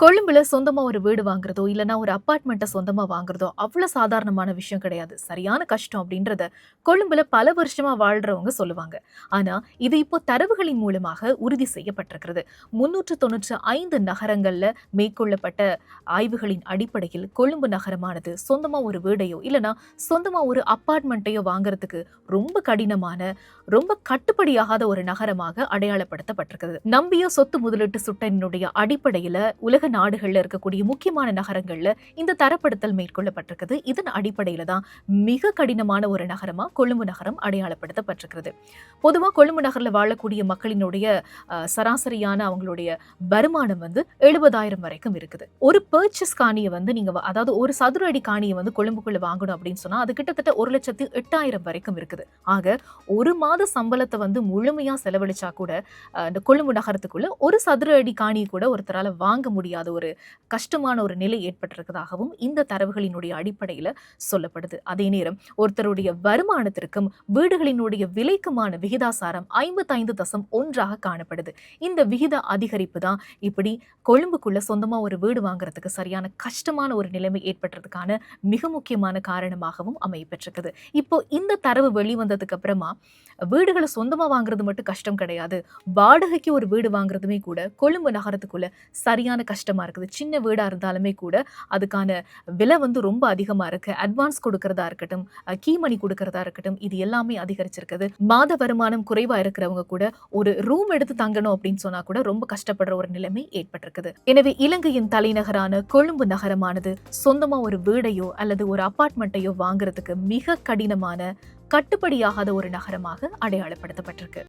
கொழும்புல சொந்தமா ஒரு வீடு வாங்குறதோ, இல்லன்னா ஒரு அபார்ட்மெண்ட்ட சொந்தமா வாங்குறதோ, அவ்ளோ சாதாரணமான விஷயம் கிடையாது. சரியான கஷ்டம் அப்படின்றத கொழும்புல பல வருஷமா வாழ்றவங்க சொல்லுவாங்க. ஆனா, இது இப்போ தரவுகளின் மூலமாக உறுதி செய்யப்பட்டிருக்கிறது. 395 நகரங்கள்ல மேற்கொள்ளப்பட்ட ஆய்வுகளின் அடிப்படையில் கொழும்பு நகரமானது சொந்தமா ஒரு வீடையோ, இல்லன்னா சொந்தமா ஒரு அபார்ட்மெண்ட்டையோ வாங்குறதுக்கு ரொம்ப கடினமான, ரொம்ப கட்டுப்படியாகாத ஒரு நகரமாக அடையாளப்படுத்தப்பட்டிருக்கிறது. நம்பிய சொத்து முதலீட்டு சுட்டறினுடைய அடிப்படையில உலக நாடுகள்ல இருக்கக்கூடிய முக்கியமான நகரங்கள்ல இந்த தரப்படுத்தல் மேற்கொள்ளப்பட்டிருக்குது. இதன் அடிப்படையில தான் மிக கடினமான ஒரு நகரமா கொழும்பு நகரம் அடையாளப்படுத்தப்பட்டிருக்கிறது. பொதுவா கொழும்பு நகர்ல வாழக்கூடிய மக்களினுடைய சராசரியான அவங்களுடைய வருமானம் 70,000 வரைக்கும் இருக்குது. ஒரு பர்ச்சேஸ் காணியை நீங்க அதாவது ஒரு சதுர அடி காணியை கொழும்புக்குள்ள வாங்கணும் அப்படின்னு சொன்னா அது கிட்டத்தட்ட 1,08,000 வரைக்கும் இருக்குது. ஆக ஒரு மாத சம்பளத்தை முழுமையா செலவழிச்சா கூட இந்த கொழும்பு நகரத்துக்குள்ள ஒரு சதுர அடி காணியை கூட ஒருத்தரால வாங்க முடியாத ஒரு கஷ்டமான ஒரு நிலை ஏற்பட்டிருக்கிறதாகவும் இந்த தரவுகளினுடைய அடிப்படையில சொல்லப்படுது. அதே நேரம் ஒருத்தருடைய வருமானத்திற்கும் வீடுகளினுடைய விலைக்குமான விகிதாசாரம் 55.1 காணப்படுது. இந்த விகித அதிகரிப்பு தான் இப்படி கொழும்புக்குள்ள சொந்தமா ஒரு வீடு வாங்குறதுக்கு சரியான கஷ்டமான ஒரு நிலைமை ஏற்பட்டதுக்கான மிக முக்கியமான காரணமாகவும் அமையப்பட்டிருக்குது. இப்போ இந்த தரவு வெளிவந்ததுக்கு அப்புறமா வீடுகளை சொந்தமா வாங்குறது மட்டும் கஷ்டம் கிடையாது, வாடகைக்கு ஒரு வீடு வாங்குறதுமே கூட கொழும்பு நகரத்துக்குள்ள சரியான கஷ்டமா இருக்குது. சின்ன வீடா இருந்தாலுமே கூட அதுக்கான விலை ரொம்ப அதிகமா இருக்கு. அட்வான்ஸ் கொடுக்கறதா இருக்கட்டும், கீ மணி கொடுக்கறதா இருக்கட்டும், இது எல்லாமே அதிகரிச்சிருக்குது. மாத வருமானம் குறைவா இருக்கிறவங்க கூட ஒரு ரூம் எடுத்து தங்கணும் அப்படின்னு சொன்னா கூட ரொம்ப கஷ்டப்படுற ஒரு நிலைமை ஏற்பட்டிருக்குது. எனவே இலங்கையின் தலைநகரான கொழும்பு நகரமானது சொந்தமா ஒரு வீடையோ அல்லது ஒரு அபார்ட்மெண்ட்டையோ வாங்குறதுக்கு மிக கடினமான, கட்டுப்படியாகாத ஒரு நகரமாக அடையாளப்படுத்தப்பட்டிருக்கு.